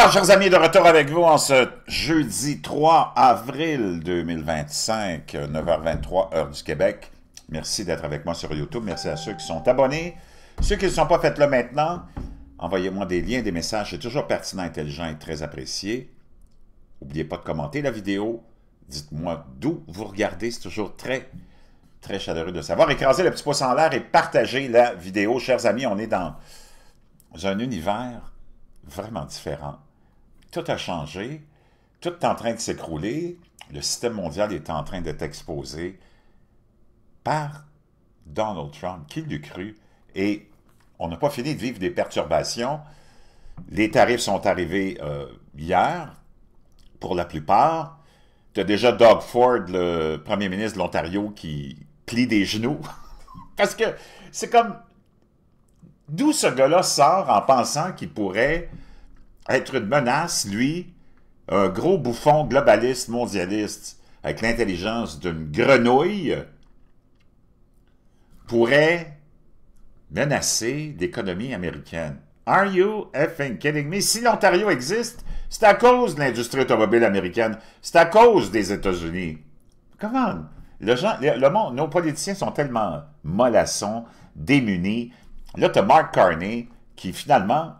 Alors, chers amis, de retour avec vous en ce jeudi 3 avril 2025, 9h23, heure du Québec. Merci d'être avec moi sur YouTube. Merci à ceux qui sont abonnés. Ceux qui ne sont pas, faites-le maintenant. Envoyez-moi des liens, des messages. C'est toujours pertinent, intelligent et très apprécié. N'oubliez pas de commenter la vidéo. Dites-moi d'où vous regardez. C'est toujours très chaleureux de savoir. Écrasez le petit pouce en l'air et partagez la vidéo. Chers amis, on est dans un univers vraiment différent. Tout a changé, tout est en train de s'écrouler, le système mondial est en train d'être exposé par Donald Trump, qui l'eût cru, et on n'a pas fini de vivre des perturbations. Les tarifs sont arrivés hier, pour la plupart. Tu as déjà Doug Ford, le premier ministre de l'Ontario, qui plie des genoux, parce que c'est comme... D'où ce gars-là sort en pensant qu'il pourrait être une menace, lui, un gros bouffon globaliste, mondialiste, avec l'intelligence d'une grenouille, pourrait menacer l'économie américaine. Are you effing kidding me? Si l'Ontario existe, c'est à cause de l'industrie automobile américaine, c'est à cause des États-Unis. Comment? Le monde, nos politiciens sont tellement mollassons, démunis. Là, tu as Mark Carney qui, finalement,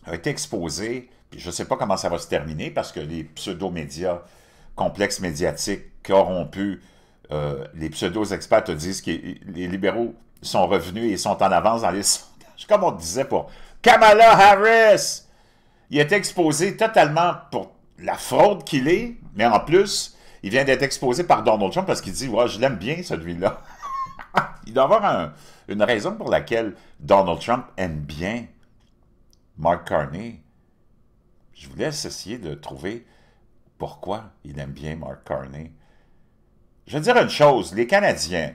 a été exposé, puis je ne sais pas comment ça va se terminer, parce que les pseudo-médias, complexes médiatiques, corrompus, les pseudo-experts te disent que les libéraux sont revenus et sont en avance dans les sondages. Comme on disait pour Kamala Harris, il est exposé totalement pour la fraude qu'il est, mais en plus, il vient d'être exposé par Donald Trump parce qu'il dit « Ouais, je l'aime bien, celui-là. » Il doit y avoir une raison pour laquelle Donald Trump aime bien Mark Carney. Je vous laisse essayer de trouver pourquoi il aime bien Mark Carney. Je vais dire une chose, les Canadiens,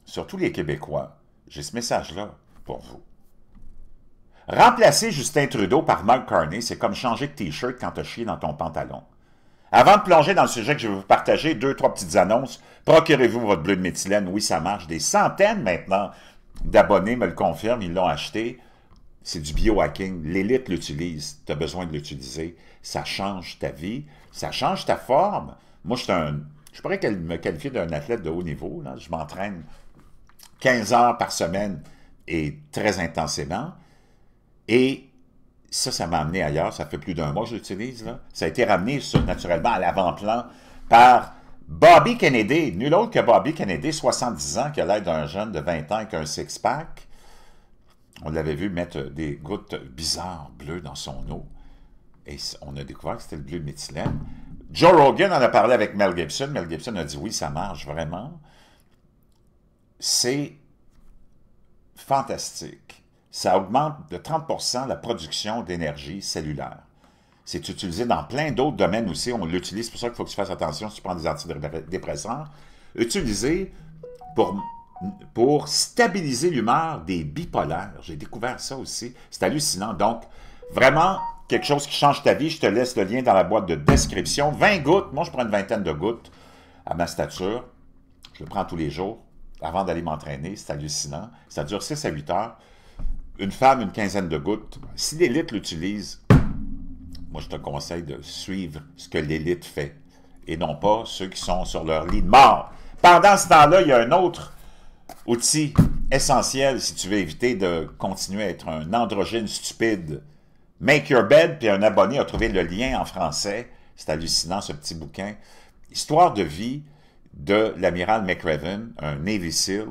surtout les Québécois, j'ai ce message-là pour vous. Remplacer Justin Trudeau par Mark Carney, c'est comme changer de T-shirt quand tu as chié dans ton pantalon. Avant de plonger dans le sujet que je vais vous partager, 2-3 petites annonces. Procurez-vous votre bleu de méthylène. Oui, ça marche. Des centaines maintenant d'abonnés me le confirment, ils l'ont acheté. C'est du biohacking. L'élite l'utilise. Tu as besoin de l'utiliser. Ça change ta vie. Ça change ta forme. Moi, je pourrais me qualifier d'un athlète de haut niveau. Là. Je m'entraîne 15 heures par semaine et très intensément. Et ça m'a amené ailleurs. Ça fait plus d'un mois que je l'utilise. Ça a été ramené naturellement à l'avant-plan par Bobby Kennedy. Nul autre que Bobby Kennedy, 70 ans, qui a l'air d'un jeune de 20 ans avec un six-pack. On l'avait vu mettre des gouttes bizarres bleues dans son eau. Et on a découvert que c'était le bleu de méthylène. Joe Rogan en a parlé avec Mel Gibson. Mel Gibson a dit oui, ça marche vraiment. C'est fantastique. Ça augmente de 30% la production d'énergie cellulaire. C'est utilisé dans plein d'autres domaines aussi. On l'utilise, c'est pour ça qu'il faut que tu fasses attention si tu prends des antidépresseurs. Utilisé pour stabiliser l'humeur des bipolaires. J'ai découvert ça aussi. C'est hallucinant. Donc, vraiment, quelque chose qui change ta vie. Je te laisse le lien dans la boîte de description. 20 gouttes. Moi, je prends une vingtaine de gouttes à ma stature. Je le prends tous les jours avant d'aller m'entraîner. C'est hallucinant. Ça dure 6 à 8 heures. Une femme, une quinzaine de gouttes. Si l'élite l'utilise, moi, je te conseille de suivre ce que l'élite fait et non pas ceux qui sont sur leur lit de mort. Pendant ce temps-là, il y a un autre outil essentiel si tu veux éviter de continuer à être un androgyne stupide. Make Your Bed, puis un abonné a trouvé le lien en français. C'est hallucinant, ce petit bouquin. Histoire de vie de l'amiral McRaven, un Navy SEAL,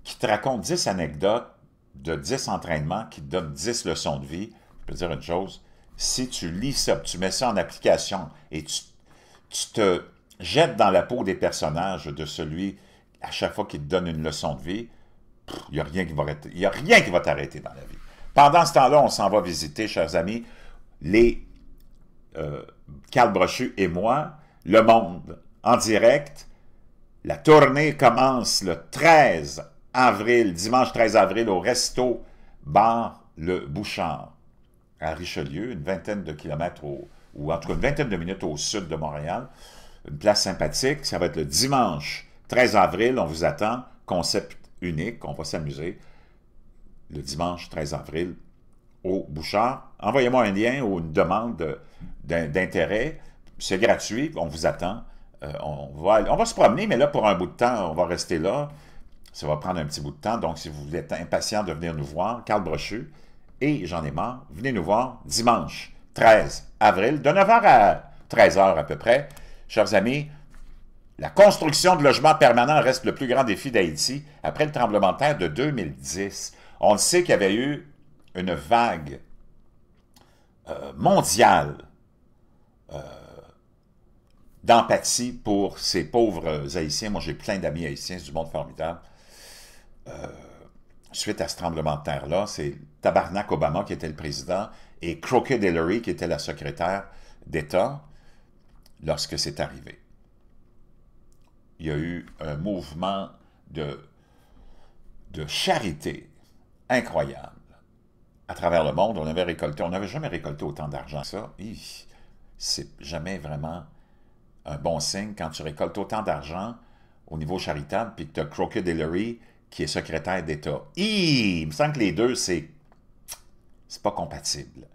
qui te raconte 10 anecdotes de 10 entraînements qui te donnent 10 leçons de vie. Je peux te dire une chose, si tu lis ça, tu mets ça en application et tu te jettes dans la peau des personnages de celui, à chaque fois qu'il te donne une leçon de vie, il n'y a rien qui va t'arrêter dans la vie. Pendant ce temps-là, on s'en va visiter, chers amis, les Carl Brochu et moi, Le Monde en direct. La tournée commence le 13 avril, dimanche 13 avril, au Resto Bar Le Bouchard, à Richelieu, une vingtaine de kilomètres, ou en tout cas une vingtaine de minutes au sud de Montréal. Une place sympathique. Ça va être le dimanche 13 avril. On vous attend. Concept unique. On va s'amuser. Le dimanche 13 avril au Bouchard. Envoyez-moi un lien ou une demande d'intérêt. C'est gratuit, on vous attend. On va se promener, mais là, pour un bout de temps, on va rester là. Ça va prendre un petit bout de temps. Donc, si vous êtes impatient de venir nous voir, Carl Brochu et J'en ai marre, venez nous voir dimanche 13 avril, de 9 h à 13 h à peu près. Chers amis, la construction de logements permanents reste le plus grand défi d'Haïti après le tremblement de terre de 2010. On le sait qu'il y avait eu une vague mondiale d'empathie pour ces pauvres Haïtiens. Moi, j'ai plein d'amis haïtiens, c'est du monde formidable. Suite à ce tremblement de terre-là, c'est Tabarnak Obama qui était le président et Crooked Hillary qui était la secrétaire d'État lorsque c'est arrivé. Il y a eu un mouvement de charité incroyable à travers le monde. On n'avait jamais récolté autant d'argent que ça. C'est jamais vraiment un bon signe quand tu récoltes autant d'argent au niveau charitable puis que tu as Crooked Hillary qui est secrétaire d'État. Il me semble que les deux, c'est pas compatible.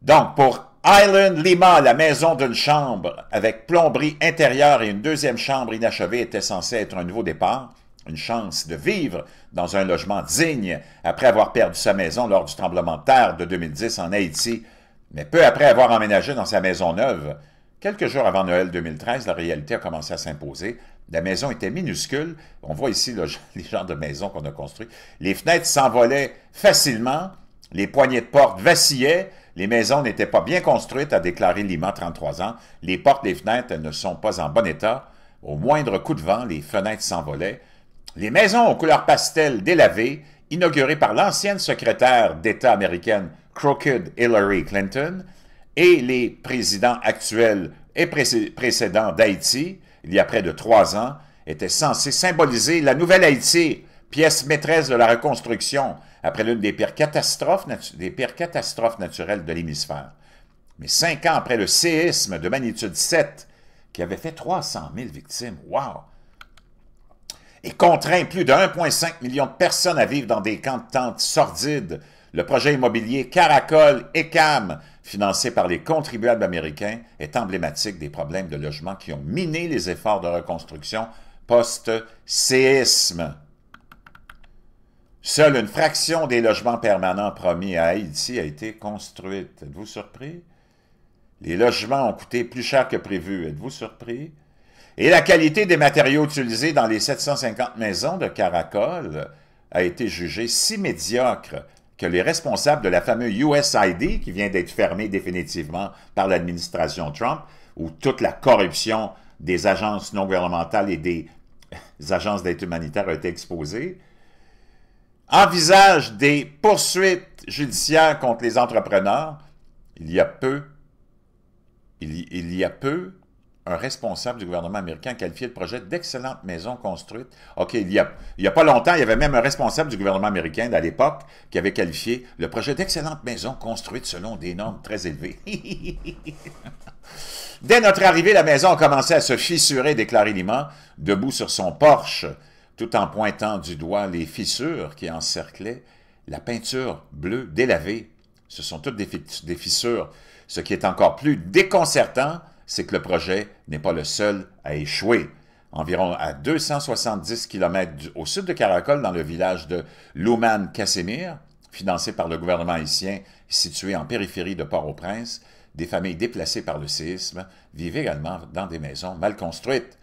Donc, pour Island Lima, la maison d'une chambre avec plomberie intérieure et une deuxième chambre inachevée était censée être un nouveau départ, une chance de vivre dans un logement digne après avoir perdu sa maison lors du tremblement de terre de 2010 en Haïti, mais peu après avoir emménagé dans sa maison neuve. Quelques jours avant Noël 2013, la réalité a commencé à s'imposer. La maison était minuscule. On voit ici les genres de maisons qu'on a construites. Les fenêtres s'envolaient facilement. Les poignées de porte vacillaient. Les maisons n'étaient pas bien construites, a déclaré Lima, 33 ans. Les portes et les fenêtres ne sont pas en bon état. Au moindre coup de vent, les fenêtres s'envolaient. Les maisons aux couleurs pastel délavées, inaugurées par l'ancienne secrétaire d'État américaine Crooked Hillary Clinton, et les présidents actuels et précédents d'Haïti, il y a près de 3 ans, étaient censés symboliser la nouvelle Haïti, pièce maîtresse de la reconstruction, après l'une des pires catastrophes naturelles de l'hémisphère. Mais 5 ans après le séisme de magnitude 7, qui avait fait 300 000 victimes, wow! Et contraint plus de 1,5 million de personnes à vivre dans des camps de tentes sordides, le projet immobilier Caracol ECAM, financé par les contribuables américains, est emblématique des problèmes de logement qui ont miné les efforts de reconstruction post-séisme. Seule une fraction des logements permanents promis à Haïti a été construite. Êtes-vous surpris? Les logements ont coûté plus cher que prévu. Êtes-vous surpris? Et la qualité des matériaux utilisés dans les 750 maisons de Caracol a été jugée si médiocre que les responsables de la fameuse USAID, qui vient d'être fermée définitivement par l'administration Trump, où toute la corruption des agences non gouvernementales et des agences d'aide humanitaire a été exposée, envisagent des poursuites judiciaires contre les entrepreneurs. Il y a peu, un responsable du gouvernement américain a qualifié le projet d'excellente maison construite. OK, il y a pas longtemps, il y avait même un responsable du gouvernement américain à l'époque qui avait qualifié le projet d'excellente maison construite selon des normes très élevées. Dès notre arrivée, la maison a commencé à se fissurer, déclarait Lima, debout sur son porche, tout en pointant du doigt les fissures qui encerclaient la peinture bleue délavée. Ce sont toutes des fissures. Ce qui est encore plus déconcertant, c'est que le projet n'est pas le seul à échouer. Environ à 270 km au sud de Caracol, dans le village de Louman Casimir, financé par le gouvernement haïtien, situé en périphérie de Port-au-Prince, des familles déplacées par le séisme vivent également dans des maisons mal construites,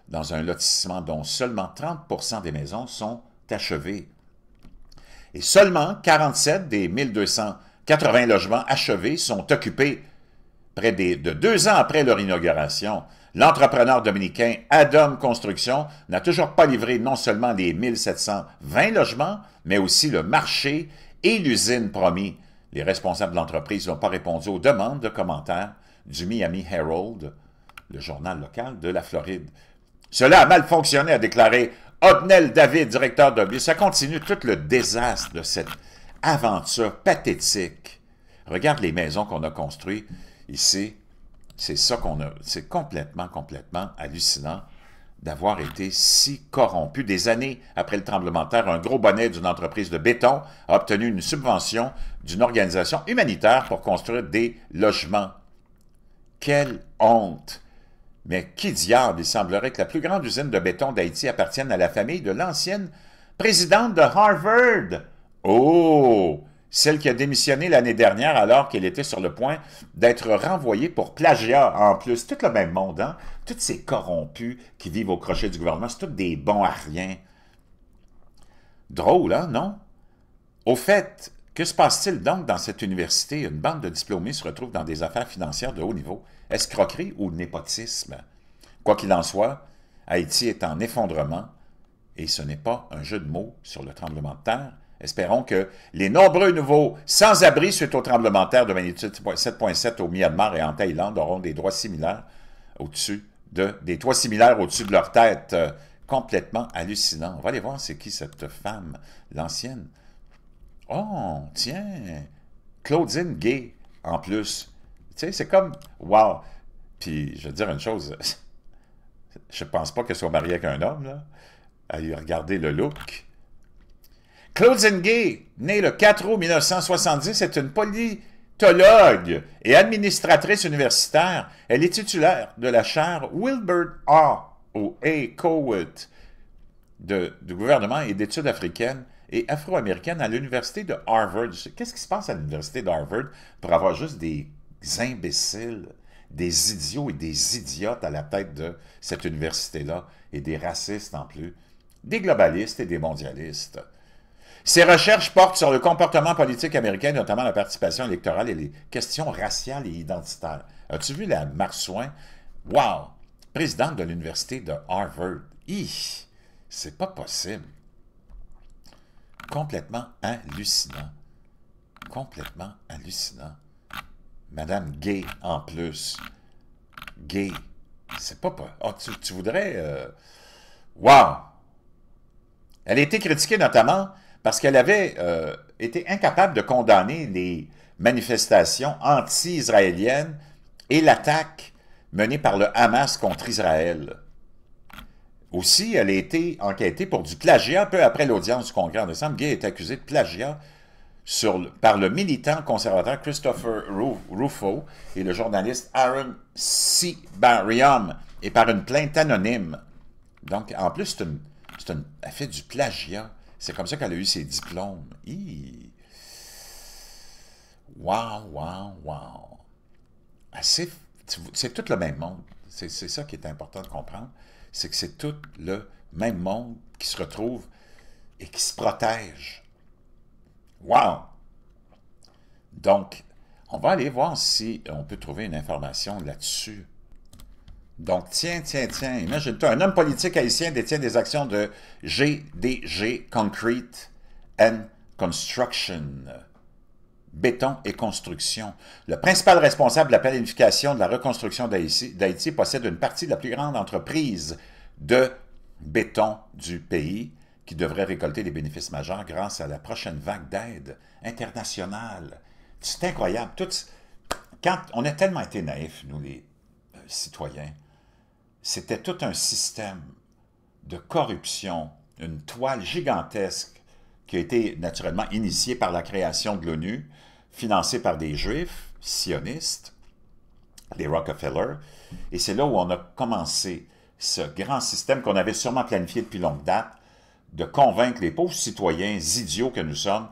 dans un lotissement dont seulement 30% des maisons sont achevées. Et seulement 47 des 1280 logements achevés sont occupés. Près de 2 ans après leur inauguration, l'entrepreneur dominicain Adam Construction n'a toujours pas livré non seulement les 1720 logements, mais aussi le marché et l'usine promis. Les responsables de l'entreprise n'ont pas répondu aux demandes de commentaires du Miami Herald, le journal local de la Floride. Cela a mal fonctionné, a déclaré Odnel David, directeur de... Ça continue tout le désastre de cette aventure pathétique. Regarde les maisons qu'on a construites ici. C'est ça qu'on a. C'est complètement hallucinant. d'avoir été si corrompu. Des années après le tremblement de terre, un gros bonnet d'une entreprise de béton a obtenu une subvention d'une organisation humanitaire pour construire des logements. Quelle honte! Mais qui diable, il semblerait que la plus grande usine de béton d'Haïti appartienne à la famille de l'ancienne présidente de Harvard. Oh! Celle qui a démissionné l'année dernière alors qu'elle était sur le point d'être renvoyée pour plagiat en plus. Tout le même monde, hein? Tous ces corrompus qui vivent au crochet du gouvernement, c'est tous des bons à rien. Drôle, hein, non? Au fait, que se passe-t-il donc dans cette université? Une bande de diplômés se retrouve dans des affaires financières de haut niveau. Escroquerie ou népotisme? Quoi qu'il en soit, Haïti est en effondrement et ce n'est pas un jeu de mots sur le tremblement de terre. Espérons que les nombreux nouveaux sans-abri suite au tremblement de terre de magnitude 7,7 au Myanmar et en Thaïlande auront des toits similaires au-dessus de leur tête. Complètement hallucinant. On va aller voir c'est qui cette femme, l'ancienne. Oh, tiens, Claudine Gay, en plus. Tu sais, c'est comme, wow. Puis, je vais te dire une chose, je pense pas qu'elle soit mariée avec un homme, là. À lui regarder le look. Claudine Gay, née le 4 août 1970, est une politologue et administratrice universitaire. Elle est titulaire de la chaire Wilbur A. ou A. Cowett du gouvernement et d'études africaines et afro-américaines à l'université de Harvard. Qu'est-ce qui se passe à l'université d'Harvard pour avoir juste des imbéciles, des idiots et des idiotes à la tête de cette université-là et des racistes en plus, des globalistes et des mondialistes? Ces recherches portent sur le comportement politique américain, notamment la participation électorale et les questions raciales et identitaires. As-tu vu la Marsouin? Wow! Présidente de l'université de Harvard. C'est pas possible. Complètement hallucinant. Complètement hallucinant. Madame Gay, en plus. Gay. C'est pas... Oh, tu voudrais... Wow! Elle a été critiquée notamment parce qu'elle avait été incapable de condamner les manifestations anti-israéliennes et l'attaque menée par le Hamas contre Israël. Aussi, elle a été enquêtée pour du plagiat peu après l'audience du Congrès en décembre. Gay est accusé de plagiat par le militant conservateur Christopher Rufo et le journaliste Aaron Sibarium et par une plainte anonyme. Donc, en plus, elle fait du plagiat. C'est comme ça qu'elle a eu ses diplômes. Wow, wow, wow. C'est tout le même monde. C'est ça qui est important de comprendre. C'est que c'est tout le même monde qui se retrouve et qui se protège. Wow! Donc, on va aller voir si on peut trouver une information là-dessus. Donc, tiens, imagine-toi, un homme politique haïtien détient des actions de GDG Concrete and Construction, béton et construction. Le principal responsable de la planification de la reconstruction d'Haïti possède une partie de la plus grande entreprise de béton du pays qui devrait récolter des bénéfices majeurs grâce à la prochaine vague d'aide internationale. C'est incroyable. Quand on a tellement été naïfs, nous les citoyens, c'était tout un système de corruption, une toile gigantesque qui a été naturellement initiée par la création de l'ONU, financée par des Juifs sionistes, les Rockefeller, et c'est là où on a commencé ce grand système qu'on avait sûrement planifié depuis longue date, de convaincre les pauvres citoyens idiots que nous sommes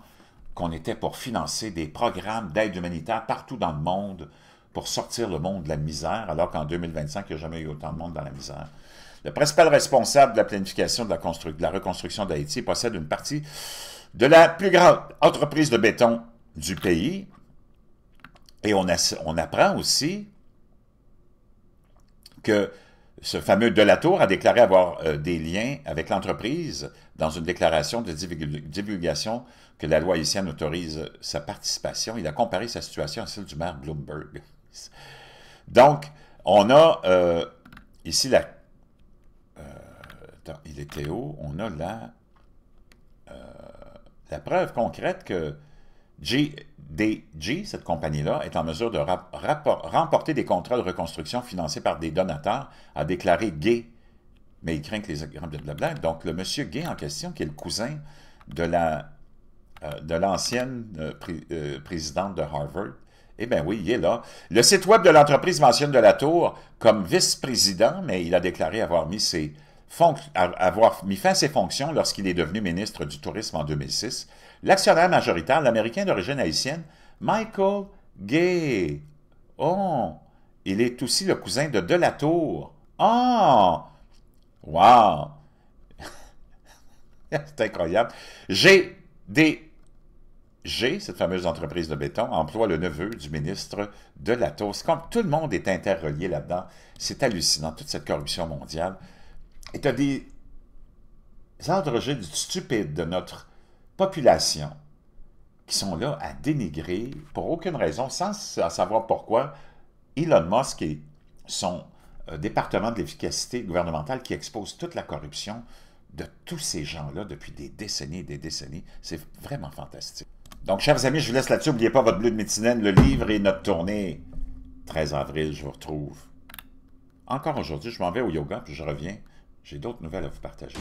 qu'on était pour financer des programmes d'aide humanitaire partout dans le monde pour sortir le monde de la misère, alors qu'en 2025, il n'y a jamais eu autant de monde dans la misère. Le principal responsable de la planification de la reconstruction d'Haïti possède une partie de la plus grande entreprise de béton du pays. Et on apprend aussi que ce fameux Delatour a déclaré avoir des liens avec l'entreprise dans une déclaration de divulgation que la loi haïtienne autorise sa participation. Il a comparé sa situation à celle du maire Bloomberg. Donc, on a ici la... attends, il était où? On a la preuve concrète que GDG, cette compagnie-là, est en mesure de remporter des contrats de reconstruction financés par des donateurs, a déclaré Gay mais il craint que les grands blablabla. Donc, le monsieur gay en question, qui est le cousin de l'ancienne présidente de Harvard, eh bien oui, il est là. Le site web de l'entreprise mentionne de la Tour comme vice-président, mais il a déclaré avoir mis fin à ses fonctions lorsqu'il est devenu ministre du Tourisme en 2006. L'actionnaire majoritaire, l'Américain d'origine haïtienne, Michael Gay. Oh! Il est aussi le cousin de la Tour. Oh! Wow! C'est incroyable. Cette fameuse entreprise de béton, emploie le neveu du ministre de la Tour. C'est comme tout le monde est interrelié là-dedans. C'est hallucinant, toute cette corruption mondiale. Et tu as des endrogynes stupides de notre population qui sont là à dénigrer, pour aucune raison, sans savoir pourquoi, Elon Musk et son département de l'efficacité gouvernementale qui expose toute la corruption de tous ces gens-là depuis des décennies et des décennies. C'est vraiment fantastique. Donc, chers amis, je vous laisse là-dessus. N'oubliez pas votre bleu de métinène, le livre et notre tournée. 13 avril, je vous retrouve. Encore aujourd'hui, je m'en vais au yoga, puis je reviens. J'ai d'autres nouvelles à vous partager.